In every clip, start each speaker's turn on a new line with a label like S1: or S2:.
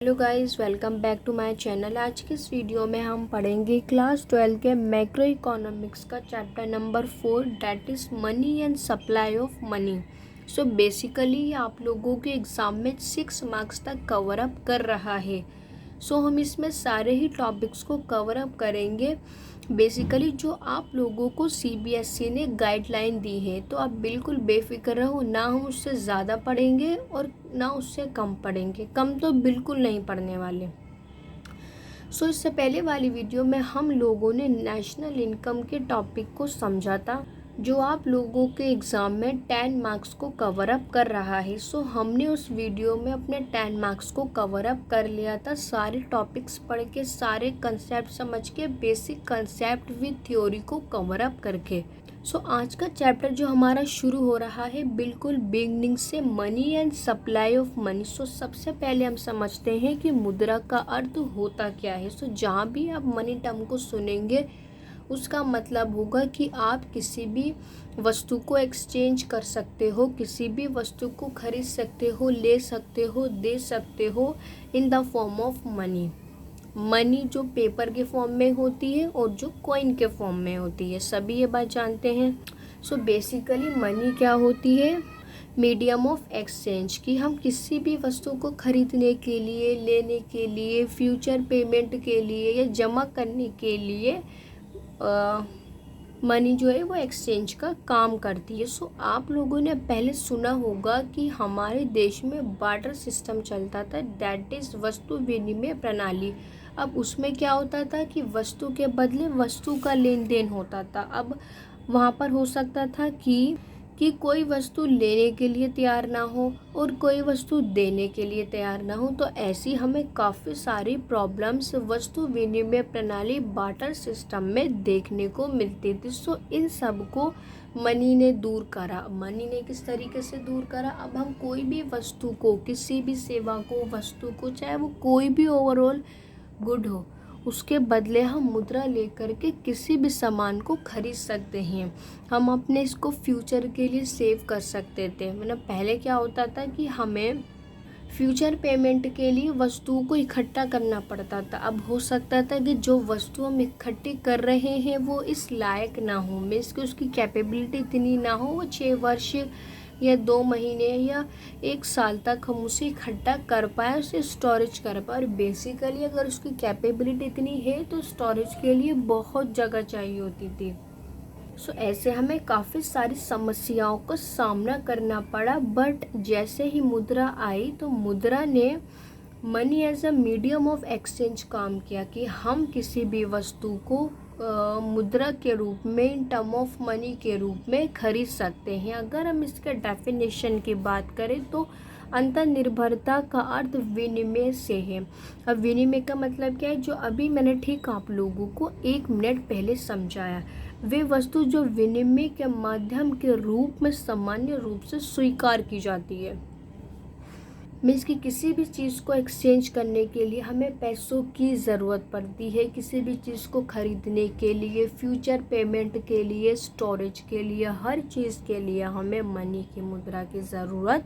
S1: Hello guys, welcome back to my channel. आज की इस वीडियो में हम पढ़ेंगे क्लास 12 के मैक्रो इकोनॉमिक्स का chapter number 4, that is money and supply of money. So basically आप लोगों के एग्ज़ाम में 6 मार्क्स तक कवर अप कर रहा है। सो हम इसमें सारे ही टॉपिक्स को कवर अप करेंगे। बेसिकली जो आप लोगों को सीबीएसई ने गाइडलाइन दी है, तो आप बिल्कुल बेफिक्र रहो, ना हम उससे ज़्यादा पढ़ेंगे और ना उससे कम पढ़ेंगे। कम तो बिल्कुल नहीं पढ़ने वाले। सो इससे पहले वाली वीडियो में हम लोगों ने नेशनल इनकम के टॉपिक को समझा था, जो आप लोगों के एग्ज़ाम में 10 मार्क्स को कवर अप कर रहा है। सो हमने उस वीडियो में अपने 10 मार्क्स को कवर अप कर लिया था, सारे टॉपिक्स पढ़ के, सारे कंसेप्ट समझ के, बेसिक कंसेप्ट विद थ्योरी को कवर अप करके। सो आज का चैप्टर जो हमारा शुरू हो रहा है बिल्कुल बिगनिंग से, money and supply of money. So सबसे पहले हम समझते हैं कि मुद्रा का अर्थ होता क्या है। सो जहाँ भी आप मनी टर्म को सुनेंगे उसका मतलब होगा कि आप किसी भी वस्तु को एक्सचेंज कर सकते हो, किसी भी वस्तु को खरीद सकते हो, ले सकते हो, दे सकते हो in the form of money. Money जो पेपर के फॉर्म में होती है और जो कॉइन के फॉर्म में होती है, सभी ये बात जानते हैं। सो बेसिकली मनी क्या होती है? मीडियम ऑफ एक्सचेंज, कि हम किसी भी वस्तु को खरीदने के लिए, लेने के लिए, फ्यूचर पेमेंट के लिए या जमा करने के लिए मनी जो है वो एक्सचेंज का काम करती है। सो आप लोगों ने पहले सुना होगा कि हमारे देश में बार्टर सिस्टम चलता था, दैट इज़ वस्तु विनिमय प्रणाली। अब उसमें क्या होता था कि वस्तु के बदले वस्तु का लेन देन होता था। अब वहाँ पर हो सकता था कि कोई वस्तु लेने के लिए तैयार ना हो और कोई वस्तु देने के लिए तैयार ना हो। तो ऐसी हमें काफ़ी सारी प्रॉब्लम्स वस्तु विनिमय प्रणाली बार्टर सिस्टम में देखने को मिलती थी। सो इन सब को मनी ने दूर करा। मनी ने किस तरीके से दूर करा? अब हम कोई भी वस्तु को, किसी भी सेवा को, वस्तु को, चाहे वो कोई भी ओवरऑल गुड हो, उसके बदले हम मुद्रा लेकर के किसी भी सामान को खरीद सकते हैं। हम अपने इसको फ्यूचर के लिए सेव कर सकते थे। मतलब पहले क्या होता था कि हमें फ्यूचर पेमेंट के लिए वस्तुओं को इकट्ठा करना पड़ता था। अब हो सकता था कि जो वस्तु हम इकट्ठी कर रहे हैं वो इस लायक ना हो, मीन्स कि उसकी कैपेबिलिटी इतनी ना हो, वो 6 वर्ष या 2 महीने या 1 साल तक हम उसे इकट्ठा कर पाए, उसे स्टोरेज कर पाए। और बेसिकली अगर उसकी कैपेबिलिटी इतनी है तो स्टोरेज के लिए बहुत जगह चाहिए होती थी। सो ऐसे हमें काफ़ी सारी समस्याओं का सामना करना पड़ा। बट जैसे ही मुद्रा आई तो मुद्रा ने money as a medium of exchange काम किया, कि हम किसी भी वस्तु को मुद्रा के रूप में, इन टर्म ऑफ मनी के रूप में खरीद सकते हैं। अगर हम इसके डेफिनेशन की बात करें तो अंतर्निर्भरता का अर्थ विनिमय से है। अब विनिमय का मतलब क्या है? जो अभी मैंने ठीक आप लोगों को 1 मिनट पहले समझाया, वे वस्तु जो विनिमय के माध्यम के रूप में सामान्य रूप से स्वीकार की जाती है। मीन्स कि किसी भी चीज़ को एक्सचेंज करने के लिए हमें पैसों की ज़रूरत पड़ती है, किसी भी चीज़ को खरीदने के लिए, फ्यूचर पेमेंट के लिए, स्टोरेज के लिए, हर चीज़ के लिए हमें मनी की, मुद्रा की ज़रूरत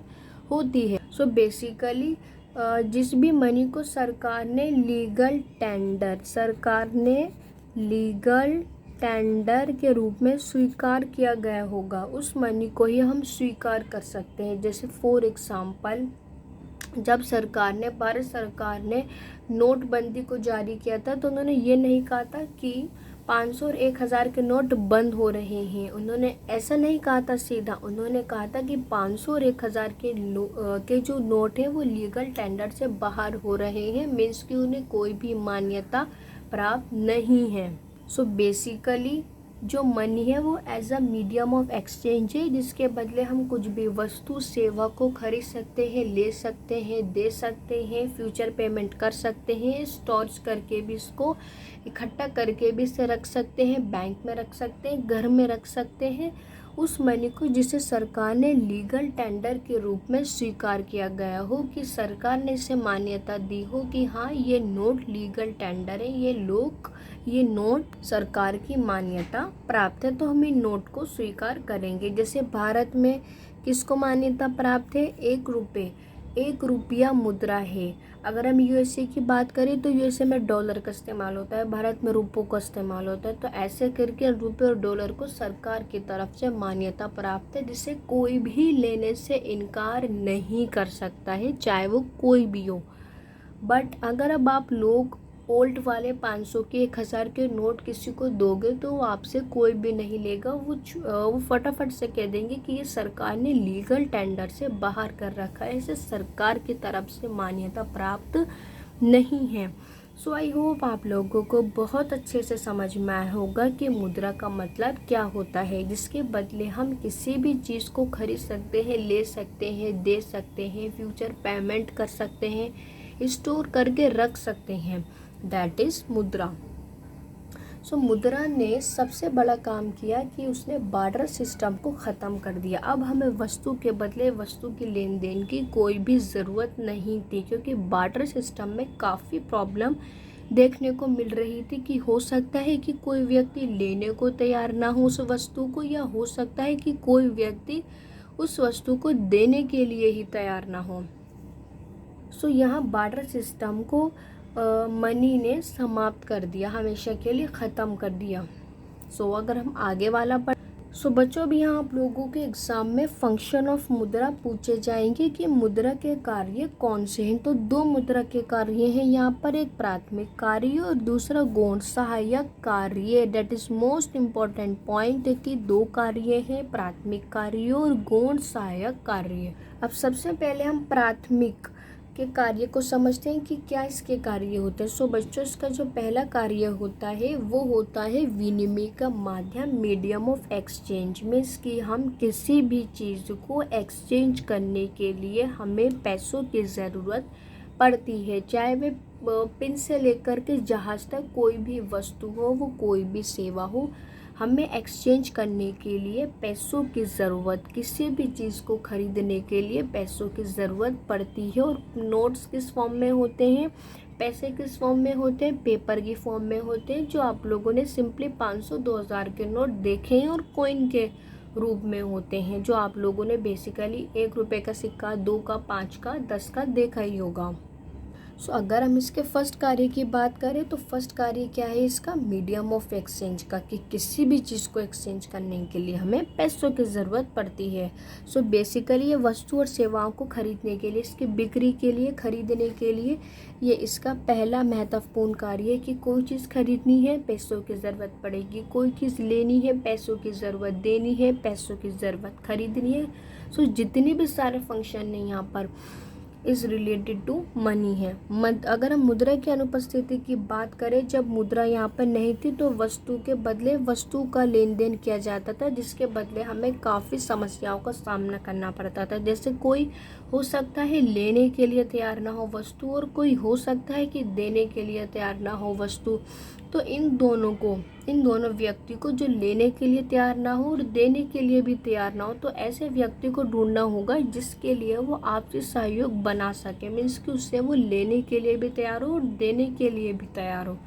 S1: होती है। सो बेसिकली जिस भी मनी को सरकार ने लीगल टेंडर के रूप में स्वीकार किया गया होगा, उस मनी को ही हम स्वीकार कर सकते हैं। जैसे फॉर एग्जाम्पल, जब भारत सरकार ने नोटबंदी को जारी किया था तो उन्होंने ये नहीं कहा था कि 500 और 1000 के नोट बंद हो रहे हैं। उन्होंने ऐसा नहीं कहा था सीधा, उन्होंने कहा था कि 500 और 1000 के जो नोट हैं वो लीगल टेंडर से बाहर हो रहे हैं, मीन्स कि उन्हें कोई भी मान्यता प्राप्त नहीं है। सो बेसिकली जो मनी है वो as a medium of exchange है, जिसके बदले हम कुछ भी वस्तु, सेवा को खरीद सकते हैं, ले सकते हैं, दे सकते हैं, फ्यूचर पेमेंट कर सकते हैं, स्टोरेज करके भी इसको इकट्ठा करके भी इसे रख सकते हैं, बैंक में रख सकते हैं, घर में रख सकते हैं। उस मनी को जिसे सरकार ने लीगल टेंडर के रूप में स्वीकार किया गया हो, कि सरकार ने इसे मान्यता दी हो कि हाँ ये नोट लीगल टेंडर है, ये नोट सरकार की मान्यता प्राप्त है, तो हम इन नोट को स्वीकार करेंगे। जैसे भारत में किसको मान्यता प्राप्त है? 1 रुपये, एक रुपया मुद्रा है। अगर हम यूएसए की बात करें तो यूएसए में डॉलर का इस्तेमाल होता है, भारत में रुपयों का इस्तेमाल होता है। तो ऐसे करके रुपये और डॉलर को सरकार की तरफ से मान्यता प्राप्त है, जिसे कोई भी लेने से इनकार नहीं कर सकता है, चाहे वो कोई भी हो। बट अगर अब आप लोग ओल्ड वाले 500 के 1000 के नोट किसी को दोगे तो वो आपसे कोई भी नहीं लेगा। वो फटाफट से कह देंगे कि ये सरकार ने लीगल टेंडर से बाहर कर रखा है, इसे सरकार की तरफ से मान्यता प्राप्त नहीं है। सो आई होप आप लोगों को बहुत अच्छे से समझ में आया होगा कि मुद्रा का मतलब क्या होता है, जिसके बदले हम किसी भी चीज़ को खरीद सकते हैं, ले सकते हैं, दे सकते हैं, फ्यूचर पेमेंट कर सकते हैं, स्टोर करके रख सकते हैं। दैट इज़ मुद्रा। सो मुद्रा ने सबसे बड़ा काम किया कि उसने बार्टर सिस्टम को ख़त्म कर दिया। अब हमें वस्तु के बदले वस्तु की लेन देन की कोई भी ज़रूरत नहीं थी, क्योंकि बार्टर सिस्टम में काफ़ी प्रॉब्लम देखने को मिल रही थी कि हो सकता है कि कोई व्यक्ति लेने को तैयार ना हो उस वस्तु को, या हो सकता है कि कोई व्यक्ति उस वस्तु को देने के लिए ही तैयार ना हो। सो यहाँ बार्टर सिस्टम को मनी ने समाप्त कर दिया, हमेशा के लिए ख़त्म कर दिया। सो अगर हम आगे वाला सो बच्चों भी यहाँ आप लोगों के एग्ज़ाम में फंक्शन ऑफ मुद्रा पूछे जाएंगे कि मुद्रा के कार्य कौन से हैं। तो दो मुद्रा के कार्य हैं यहाँ पर, एक प्राथमिक कार्य और दूसरा गौण सहायक कार्य। That is most important point कि दो कार्य हैं, प्राथमिक कार्य और गौण सहायक कार्य। अब सबसे पहले हम प्राथमिक के कार्य को समझते हैं कि क्या इसके कार्य होते हैं। सो बच्चों, इसका जो पहला कार्य होता है वो होता है विनिमय का माध्यम, मीडियम ऑफ एक्सचेंज। मीन्स कि हम किसी भी चीज़ को एक्सचेंज करने के लिए हमें पैसों की ज़रूरत पड़ती है, चाहे वह पिन से लेकर के जहाज़ तक कोई भी वस्तु हो, वो कोई भी सेवा हो, हमें एक्सचेंज करने के लिए पैसों की ज़रूरत, किसी भी चीज़ को खरीदने के लिए पैसों की ज़रूरत पड़ती है। और नोट्स किस फॉर्म में होते हैं, पैसे किस फॉर्म में होते हैं, पेपर की फॉर्म में होते हैं, जो आप लोगों ने सिंपली 500 2000 के नोट देखे हैं, और कॉइन के रूप में होते हैं, जो आप लोगों ने बेसिकली 1 रुपये का सिक्का, 2 का, 5 का, 10 का देखा ही होगा। सो अगर हम इसके फर्स्ट कार्य की बात करें तो फर्स्ट कार्य क्या है इसका, मीडियम ऑफ एक्सचेंज का, कि किसी भी चीज़ को एक्सचेंज करने के लिए हमें पैसों की ज़रूरत पड़ती है। सो बेसिकली ये वस्तु और सेवाओं को खरीदने के लिए, इसकी बिक्री के लिए, खरीदने के लिए, ये इसका पहला महत्वपूर्ण कार्य है कि कोई चीज़ खरीदनी है, पैसों की ज़रूरत पड़ेगी, कोई चीज़ लेनी है, पैसों की ज़रूरत देनी है, पैसों की ज़रूरत खरीदनी है। सो जितनी भी सारे फंक्शन हैं यहाँ पर इज़ रिलेटेड टू मनी है। अगर हम मुद्रा की अनुपस्थिति की बात करें, जब मुद्रा यहाँ पर नहीं थी तो वस्तु के बदले वस्तु का लेन देन किया जाता था, जिसके बदले हमें काफ़ी समस्याओं का सामना करना पड़ता था। जैसे कोई हो सकता है लेने के लिए तैयार ना हो वस्तु, और कोई हो सकता है कि देने के लिए तैयार ना हो वस्तु। तो इन दोनों व्यक्ति को, जो लेने के लिए तैयार ना हो और देने के लिए भी तैयार ना हो, तो ऐसे व्यक्ति को ढूंढना होगा जिसके लिए वो आपसी सहयोग बना सके। मीन्स कि उससे वो लेने के लिए भी तैयार हो और देने के लिए भी तैयार हो।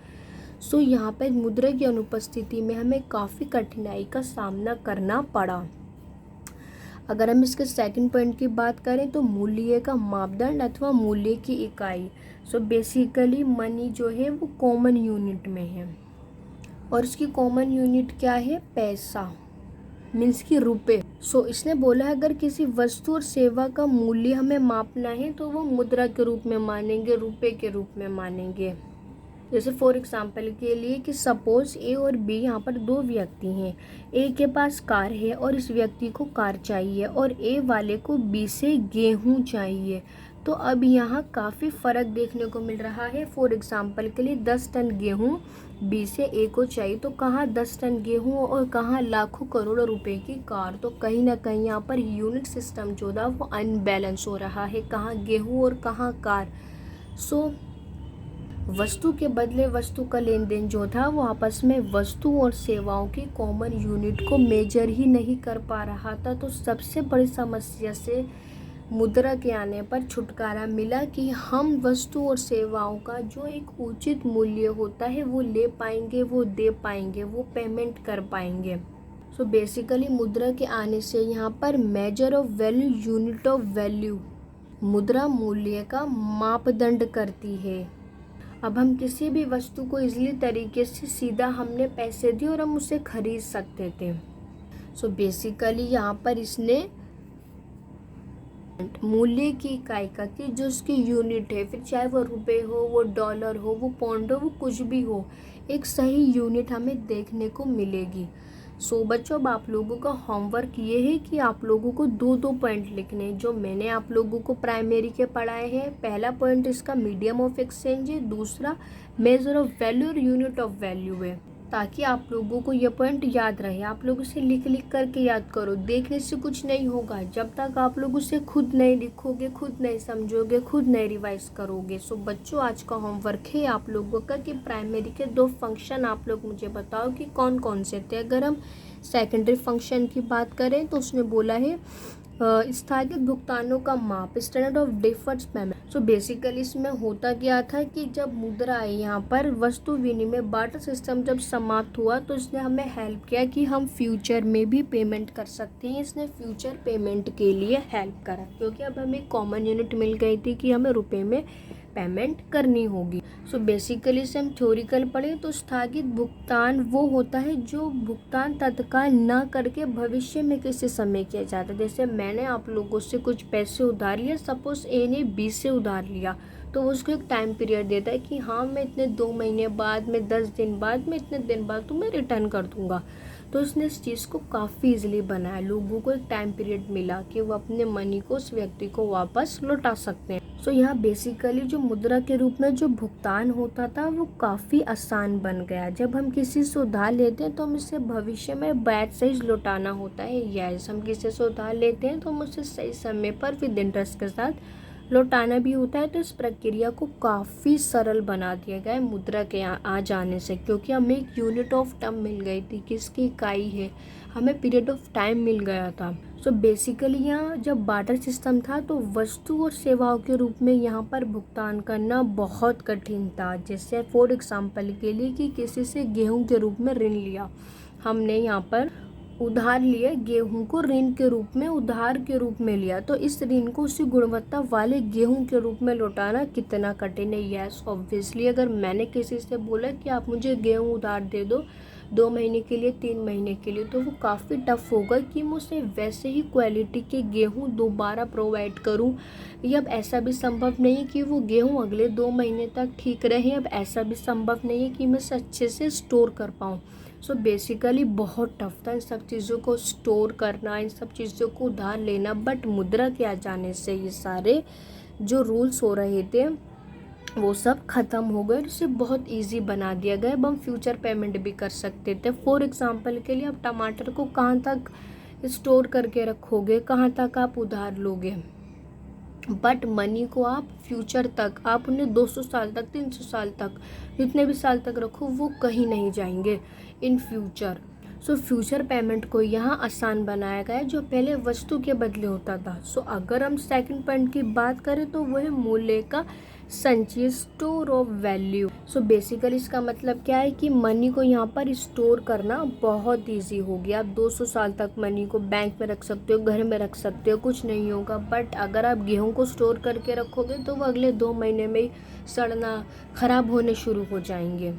S1: सो यहाँ पर मुद्रा की अनुपस्थिति में हमें काफ़ी कठिनाई का सामना करना पड़ा। अगर हम इसके सेकंड पॉइंट की बात करें तो मूल्य का मापदंड अथवा मूल्य की इकाई। सो बेसिकली मनी जो है वो कॉमन यूनिट में है, और इसकी कॉमन यूनिट क्या है, पैसा, मीन्स की रुपए। सो इसने बोला अगर किसी वस्तु और सेवा का मूल्य हमें मापना है तो वो मुद्रा के रूप में मानेंगे, रुपए के रूप में मानेंगे। जैसे फॉर एग्जाम्पल के लिए कि सपोज ए और बी, यहाँ पर दो व्यक्ति हैं। ए के पास कार है और इस व्यक्ति को कार चाहिए, और ए वाले को बी से गेहूं चाहिए। तो अब यहाँ काफ़ी फ़र्क देखने को मिल रहा है। फॉर एग्जाम्पल के लिए 10 टन गेहूँ बी से ए को चाहिए, तो कहाँ 10 टन गेहूँ और कहाँ लाखों करोड़ों रुपए की कार। तो कहीं ना कहीं यहाँ पर यूनिट सिस्टम जो था वो अनबैलेंस हो रहा है, कहाँ गेहूँ और कहाँ कार। सो वस्तु के बदले वस्तु का लेन देन जो था वो आपस में वस्तु और सेवाओं की कॉमन यूनिट को मेजर ही नहीं कर पा रहा था। तो सबसे बड़ी समस्या से मुद्रा के आने पर छुटकारा मिला कि हम वस्तु और सेवाओं का जो एक उचित मूल्य होता है वो ले पाएंगे, वो दे पाएंगे, वो पेमेंट कर पाएंगे। सो बेसिकली मुद्रा के आने से यहाँ पर measure of value, unit of value, मुद्रा मूल्य का मापदंड करती है। अब हम किसी भी वस्तु को इजीली तरीके से सीधा हमने पैसे दिए और हम उसे खरीद सकते थे। सो बेसिकली यहाँ पर इसने मूल्य की इकाई का कि जो उसकी यूनिट है, फिर चाहे वो रुपए हो, वो डॉलर हो, वो पौंड हो, वो कुछ भी हो, एक सही यूनिट हमें देखने को मिलेगी। सो बच्चों, अब आप लोगों का होमवर्क ये है कि आप लोगों को दो दो पॉइंट लिखने हैं जो मैंने आप लोगों को प्राइमरी के पढ़ाए हैं। पहला पॉइंट इसका मीडियम ऑफ एक्सचेंज है, दूसरा मेजर ऑफ वैल्यू और यूनिट ऑफ वैल्यू है, ताकि आप लोगों को ये पॉइंट याद रहे। आप लोग इसे लिख लिख करके याद करो, देखने से कुछ नहीं होगा जब तक आप लोग उसे खुद नहीं लिखोगे, खुद नहीं समझोगे, खुद नहीं रिवाइज करोगे। सो बच्चों, आज का होमवर्क है आप लोगों का कि प्राइमरी के दो फंक्शन आप लोग मुझे बताओ कि कौन कौन से थे। अगर हम सेकेंडरी फंक्शन की बात करें तो उसने बोला है स्थगित भुगतानों का माप, standard of deferred payment. So basically इसमें होता क्या था कि जब मुद्रा है, यहाँ पर वस्तु विनिमय बार्टर सिस्टम जब समाप्त हुआ तो इसने हमें हेल्प किया कि हम फ्यूचर में भी पेमेंट कर सकते हैं। इसने फ्यूचर पेमेंट के लिए हेल्प करा, क्योंकि अब हमें कॉमन यूनिट मिल गई थी कि हमें रुपए में पेमेंट करनी होगी। सो बेसिकली से हम थ्योरिकल पढ़े तो स्थगित भुगतान वो होता है जो भुगतान तत्काल न करके भविष्य में किसी समय किया जाता है। जैसे मैंने आप लोगों से कुछ पैसे उधार लिया, सपोज ए ने बी से उधार लिया, तो उसको एक टाइम पीरियड देता है कि हाँ मैं इतने 2 महीने बाद, मैं 10 दिन बाद, मैं इतने दिन बाद तुम्हें रिटर्न कर दूंगा। तो उसने इस चीज़ को काफ़ी इजीली बनाया, लोगों को एक टाइम पीरियड मिला कि वो अपने मनी को उस व्यक्ति को वापस लौटा सकते हैं। सो यहाँ बेसिकली जो मुद्रा के रूप में जो भुगतान होता था वो काफ़ी आसान बन गया। जब हम किसी से उधार लेते हैं तो हम इसे भविष्य में बैच सही लौटाना होता है। यस, हम किसी से उधार लेते हैं तो हम उसे सही समय पर विद इंटरेस्ट के साथ लौटाना भी होता है। तो इस प्रक्रिया को काफ़ी सरल बना दिया गया है मुद्रा के आ जाने से, क्योंकि हमें एक यूनिट ऑफ टर्म मिल गई थी, किसकी इकाई है, हमें पीरियड ऑफ टाइम मिल गया था। सो बेसिकली यहाँ जब बार्टर सिस्टम था तो वस्तु और सेवाओं के रूप में यहाँ पर भुगतान करना बहुत कठिन था। जैसे फॉर एग्जाम्पल के लिए कि किसी से गेहूँ के रूप में ऋण लिया, हमने यहाँ पर उधार लिए गेहूं को ऋण के रूप में, उधार के रूप में लिया, तो इस ऋण को उसी गुणवत्ता वाले गेहूं के रूप में लौटाना कितना कठिन है। यस, ऑब्वियसली अगर मैंने किसी से बोला कि आप मुझे गेहूं उधार दे दो 2 महीने के लिए, 3 महीने के लिए, तो वो काफ़ी टफ होगा कि मैं उसे वैसे ही क्वालिटी के गेहूँ दोबारा प्रोवाइड करूँ। या अब ऐसा भी संभव नहीं है कि वो गेहूँ अगले 2 महीने तक ठीक रहे। अब ऐसा भी संभव नहीं है कि मैं इसे अच्छे से स्टोर कर पाऊँ। सो बेसिकली बहुत टफ था इन सब चीज़ों को स्टोर करना, इन सब चीज़ों को उधार लेना। बट मुद्रा के आ जाने से ये सारे जो रूल्स हो रहे थे वो सब ख़त्म हो गए, इसे बहुत इजी बना दिया गया। अब हम फ्यूचर पेमेंट भी कर सकते थे। फॉर एग्जांपल के लिए आप टमाटर को कहाँ तक स्टोर करके रखोगे, कहाँ तक आप उधार लोगे, बट मनी को आप फ्यूचर तक, आप उन्हें 200 साल तक, 300 साल तक, जितने भी साल तक रखो वो कहीं नहीं जाएंगे in future. So future payment को यहाँ आसान बनाया गया है, जो पहले वस्तु के बदले होता था। सो अगर हम सेकंड पॉइंट की बात करें तो वो है मूल्य का संचय, store of value. So basically इसका मतलब क्या है कि मनी को यहाँ पर स्टोर करना बहुत इजी हो गया। आप 200 साल तक मनी को बैंक में रख सकते हो, घर में रख सकते हो, कुछ नहीं होगा। बट अगर आप गेहूं को स्टोर करके रखोगे तो वो अगले 2 महीने में ही सड़ना, खराब होने शुरू हो जाएंगे।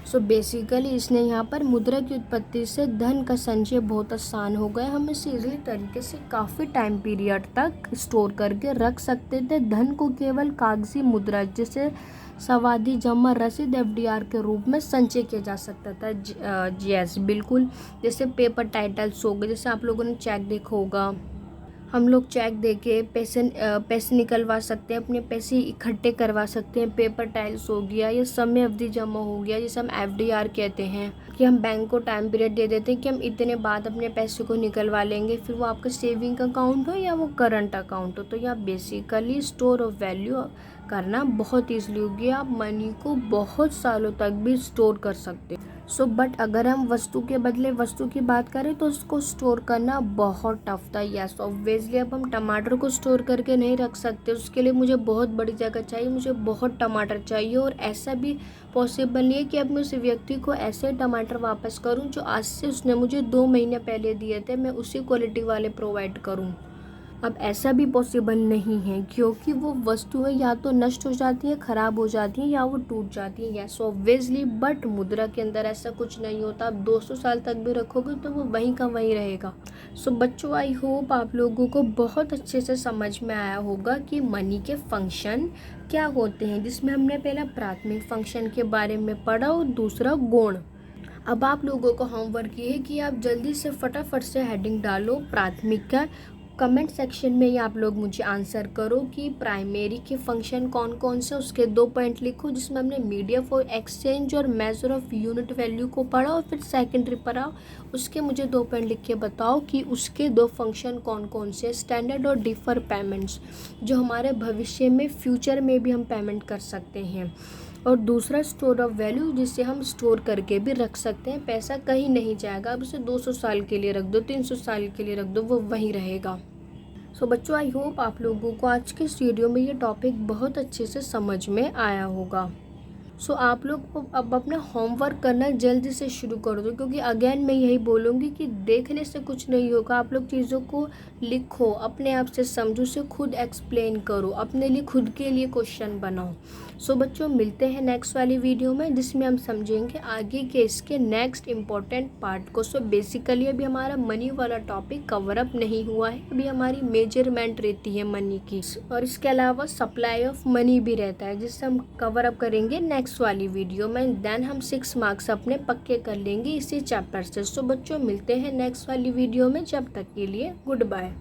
S1: सो बेसिकली इसने यहाँ पर मुद्रा की उत्पत्ति से धन का संचय बहुत आसान हो गया। हम इसे इजीली तरीके से काफ़ी टाइम पीरियड तक स्टोर करके रख सकते थे। धन को केवल कागजी मुद्रा जैसे सावधि जमा रसीद FDR के रूप में संचय किया जा सकता था। यस, बिल्कुल, जैसे पेपर टाइटल्स हो गए, जैसे आप लोगों ने चेक देखा होगा, हम लोग चेक देके पैसे निकलवा सकते हैं, अपने पैसे इकट्ठे करवा सकते हैं। पेपर टाइल्स हो गया, या समय अवधि जमा हो गया, जिसे हम FDR कहते हैं, कि हम बैंक को टाइम पीरियड दे देते हैं कि हम इतने बाद अपने पैसे को निकलवा लेंगे, फिर वो आपका सेविंग अकाउंट हो या वो करंट अकाउंट हो। तो यह बेसिकली स्टोर ऑफ वैल्यू करना बहुत ईजिली हो गया। आप मनी को बहुत सालों तक भी स्टोर कर सकते हैं। सो बट अगर हम वस्तु के बदले वस्तु की बात करें तो उसको स्टोर करना बहुत टफ था। यस, ऑब्वियसली अब हम टमाटर को स्टोर करके नहीं रख सकते, उसके लिए मुझे बहुत बड़ी जगह चाहिए, मुझे बहुत टमाटर चाहिए। और ऐसा भी पॉसिबल नहीं है कि अब मैं उस व्यक्ति को ऐसे टमाटर वापस करूं जो आज से उसने मुझे 2 महीने पहले दिए थे, मैं उसी क्वालिटी वाले प्रोवाइड करूं। अब ऐसा भी पॉसिबल नहीं है, क्योंकि वो वस्तुएं या तो नष्ट हो जाती हैं, ख़राब हो जाती हैं, या वो टूट जाती हैं, यस ऑब्वियसली। बट मुद्रा के अंदर ऐसा कुछ नहीं होता। आप 200 साल तक भी रखोगे तो वो वहीं का वहीं रहेगा। सो बच्चों, आई होप आप लोगों को बहुत अच्छे से समझ में आया होगा कि मनी के फंक्शन क्या होते हैं, जिसमें हमने पहला प्राथमिक फंक्शन के बारे में पढ़ा और दूसरा गुण। अब आप लोगों को होमवर्क ये है कि आप जल्दी से फटाफट से हेडिंग डालो प्राथमिक का। कमेंट सेक्शन में ही आप लोग मुझे आंसर करो कि प्राइमरी के फंक्शन कौन कौन से, उसके 2 पॉइंट लिखो, जिसमें हमने मीडिया फॉर एक्सचेंज और मेजर ऑफ यूनिट वैल्यू को पढ़ा, और फिर सेकेंडरी पढ़ा। उसके मुझे 2 पॉइंट लिख के बताओ कि उसके 2 फंक्शन कौन कौन से, स्टैंडर्ड और डिफर पेमेंट्स, जो हमारे भविष्य में फ्यूचर में भी हम पेमेंट कर सकते हैं, और दूसरा स्टोर ऑफ वैल्यू, जिसे हम स्टोर करके भी रख सकते हैं। पैसा कहीं नहीं जाएगा। अब उसे 200 साल के लिए रख दो, 300 साल के लिए रख दो, वो वहीं रहेगा। सो बच्चों, आई होप आप लोगों को आज के इस वीडियो में ये टॉपिक बहुत अच्छे से समझ में आया होगा। सो आप लोग को अब अपना होमवर्क करना जल्दी से शुरू कर दो, क्योंकि अगेन मैं यही बोलूँगी कि देखने से कुछ नहीं होगा। आप लोग चीज़ों को लिखो, अपने आप से समझो, उसे खुद एक्सप्लेन करो, अपने लिए खुद के लिए क्वेश्चन बनाओ। सो बच्चों, मिलते हैं नेक्स्ट वाली वीडियो में, जिसमें हम समझेंगे आगे के इसके नेक्स्ट इम्पॉर्टेंट पार्ट को। सो बेसिकली अभी हमारा मनी वाला टॉपिक कवर अप नहीं हुआ है। अभी हमारी मेजरमेंट रहती है मनी की, और इसके अलावा सप्लाई ऑफ मनी भी रहता है, जिससे हम कवर अप करेंगे नेक्स्ट वाली वीडियो में। देन हम 6 मार्क्स अपने पक्के कर लेंगे इसी चैप्टर से। सो बच्चों, मिलते हैं नेक्स्ट वाली वीडियो में। जब तक के लिए गुड बाय।